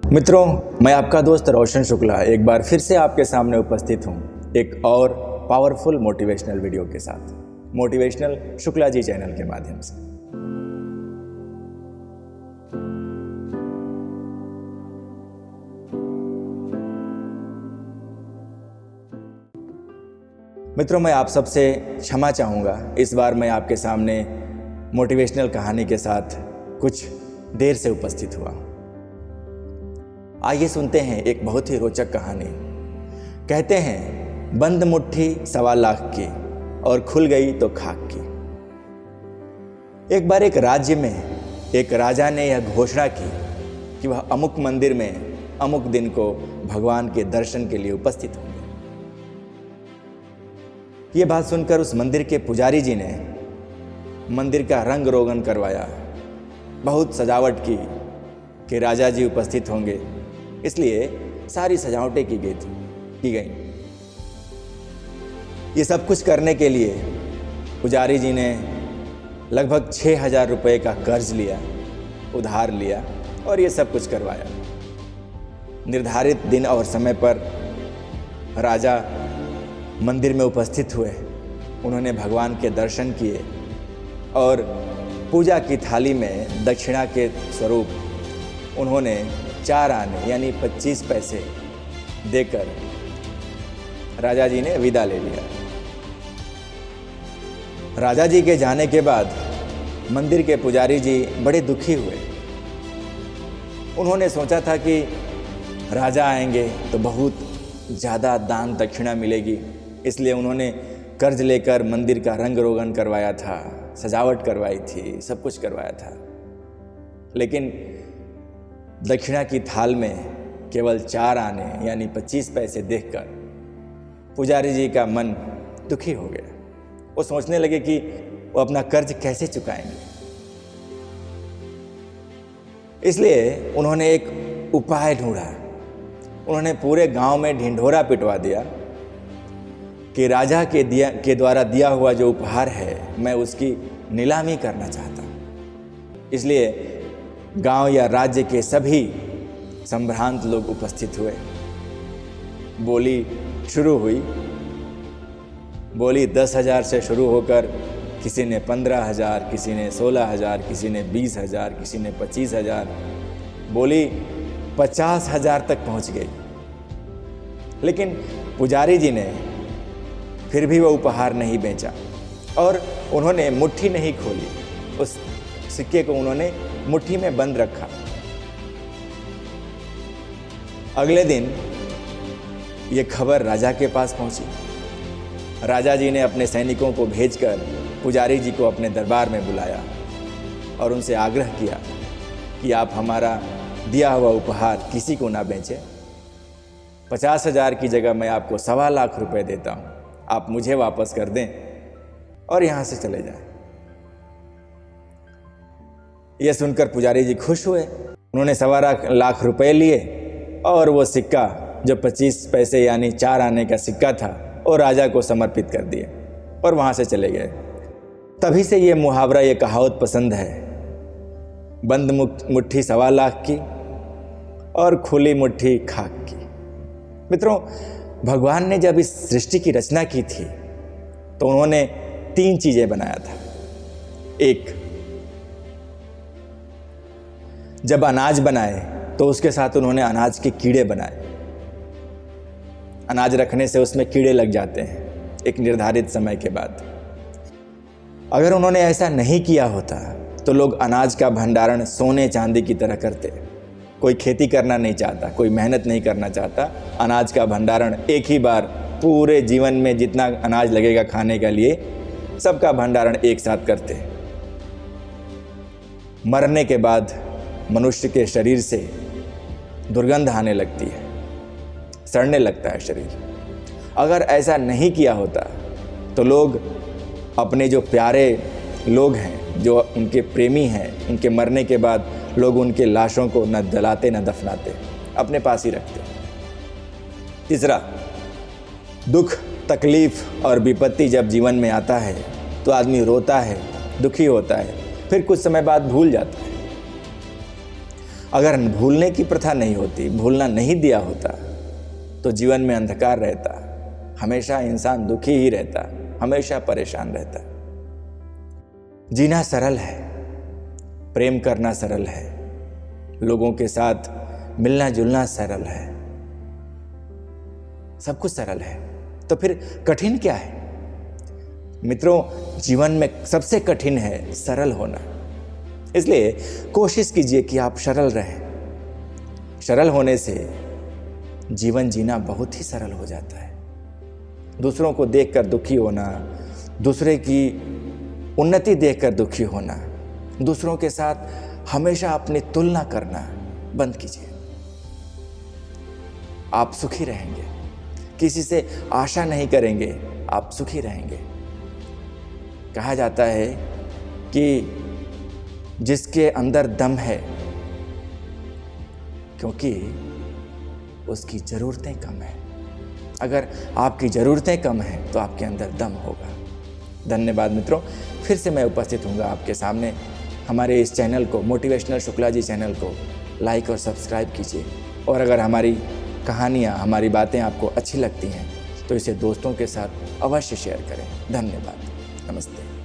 मित्रों, मैं आपका दोस्त रोशन शुक्ला एक बार फिर से आपके सामने उपस्थित हूँ एक और पावरफुल मोटिवेशनल वीडियो के साथ, मोटिवेशनल शुक्ला जी चैनल के माध्यम से। मित्रों, मैं आप सबसे क्षमा चाहूँगा। इस बार मैं आपके सामने मोटिवेशनल कहानी के साथ कुछ देर से उपस्थित हुआ। आइए सुनते हैं एक बहुत ही रोचक कहानी। कहते हैं, बंद मुट्ठी 1.25 लाख की और खुल गई तो खाक की। एक बार एक राज्य में एक राजा ने यह घोषणा की कि वह अमुक मंदिर में अमुक दिन को भगवान के दर्शन के लिए उपस्थित होंगे। ये बात सुनकर उस मंदिर के पुजारी जी ने मंदिर का रंग रोगन करवाया, बहुत सजावट की कि राजा जी उपस्थित होंगे, इसलिए सारी सजावटें की गई। ये सब कुछ करने के लिए पुजारी जी ने लगभग 6,000 रुपये का कर्ज लिया, उधार लिया और ये सब कुछ करवाया। निर्धारित दिन और समय पर राजा मंदिर में उपस्थित हुए। उन्होंने भगवान के दर्शन किए और पूजा की थाली में दक्षिणा के स्वरूप उन्होंने 4 आने यानी 25 पैसे देकर राजा जी ने विदा ले लिया। राजा जी के जाने के बाद मंदिर के पुजारी जी बड़े दुखी हुए। उन्होंने सोचा था कि राजा आएंगे तो बहुत ज़्यादा दान दक्षिणा मिलेगी, इसलिए उन्होंने कर्ज लेकर मंदिर का रंग रोगन करवाया था, सजावट करवाई थी, सब कुछ करवाया था। लेकिन दक्षिणा की थाल में केवल 4 आने यानी 25 पैसे देखकर पुजारी जी का मन दुखी हो गया। वो सोचने लगे कि वो अपना कर्ज कैसे चुकाएंगे। इसलिए उन्होंने एक उपाय ढूंढा। उन्होंने पूरे गांव में ढिंढोरा पिटवा दिया कि राजा के द्वारा दिया हुआ जो उपहार है, मैं उसकी नीलामी करना चाहता हूँ। इसलिए गांव या राज्य के सभी संभ्रांत लोग उपस्थित हुए। बोली शुरू हुई। बोली 10,000 से शुरू होकर किसी ने 15,000, किसी ने 16,000, किसी ने 20,000, किसी ने 25,000, बोली 50,000 तक पहुंच गई। लेकिन पुजारी जी ने फिर भी वो उपहार नहीं बेचा और उन्होंने मुट्ठी नहीं खोली। उस सिक्के को उन्होंने मुट्ठी में बंद रखा। अगले दिन ये खबर राजा के पास पहुंची। राजा जी ने अपने सैनिकों को भेजकर पुजारी जी को अपने दरबार में बुलाया और उनसे आग्रह किया कि आप हमारा दिया हुआ उपहार किसी को ना बेचें। 50,000 की जगह मैं आपको 1.25 लाख रुपए देता हूँ, आप मुझे वापस कर दें और यहाँ से चले जाएं। यह सुनकर पुजारी जी खुश हुए। उन्होंने 1.25 लाख रुपए लिए और वो सिक्का जो 25 पैसे यानी 4 आने का सिक्का था वो राजा को समर्पित कर दिए और वहाँ से चले गए। तभी से ये मुहावरा, ये कहावत पसंद है, बंद मुट्ठी 1.25 लाख की और खुली मुट्ठी खाक की। मित्रों, भगवान ने जब इस सृष्टि की रचना की थी तो उन्होंने 3 चीज़ें बनाया था। एक, जब अनाज बनाए तो उसके साथ उन्होंने अनाज के कीड़े बनाए। अनाज रखने से उसमें कीड़े लग जाते हैं एक निर्धारित समय के बाद। अगर उन्होंने ऐसा नहीं किया होता तो लोग अनाज का भंडारण सोने चांदी की तरह करते। कोई खेती करना नहीं चाहता, कोई मेहनत नहीं करना चाहता। अनाज का भंडारण एक ही बार पूरे जीवन में जितना अनाज लगेगा खाने के लिए, सबका भंडारण एक साथ करते। मरने के बाद मनुष्य के शरीर से दुर्गंध आने लगती है, सड़ने लगता है शरीर। अगर ऐसा नहीं किया होता तो लोग अपने जो प्यारे लोग हैं, जो उनके प्रेमी हैं, उनके मरने के बाद लोग उनके लाशों को न जलाते न दफनाते, अपने पास ही रखते। तीसरा, दुख, तकलीफ और विपत्ति जब जीवन में आता है तो आदमी रोता है, दुखी होता है, फिर कुछ समय बाद भूल जाता है। अगर भूलने की प्रथा नहीं होती, भूलना नहीं दिया होता, तो जीवन में अंधकार रहता, हमेशा इंसान दुखी ही रहता, हमेशा परेशान रहता। जीना सरल है, प्रेम करना सरल है, लोगों के साथ मिलना जुलना सरल है, सब कुछ सरल है। तो फिर कठिन क्या है? मित्रों, जीवन में सबसे कठिन है सरल होना। इसलिए कोशिश कीजिए कि आप सरल रहें। सरल होने से जीवन जीना बहुत ही सरल हो जाता है। दूसरों को देखकर दुखी होना, दूसरे की उन्नति देखकर दुखी होना, दूसरों के साथ हमेशा अपनी तुलना करना बंद कीजिए। आप सुखी रहेंगे, किसी से आशा नहीं करेंगे, आप सुखी रहेंगे। कहा जाता है कि जिसके अंदर दम है, क्योंकि उसकी ज़रूरतें कम है। अगर आपकी ज़रूरतें कम हैं तो आपके अंदर दम होगा। धन्यवाद मित्रों, फिर से मैं उपस्थित हूँगा आपके सामने। हमारे इस चैनल को, मोटिवेशनल शुक्ला जी चैनल को लाइक और सब्सक्राइब कीजिए। और अगर हमारी कहानियाँ, हमारी बातें आपको अच्छी लगती हैं तो इसे दोस्तों के साथ अवश्य शेयर करें। धन्यवाद। नमस्ते।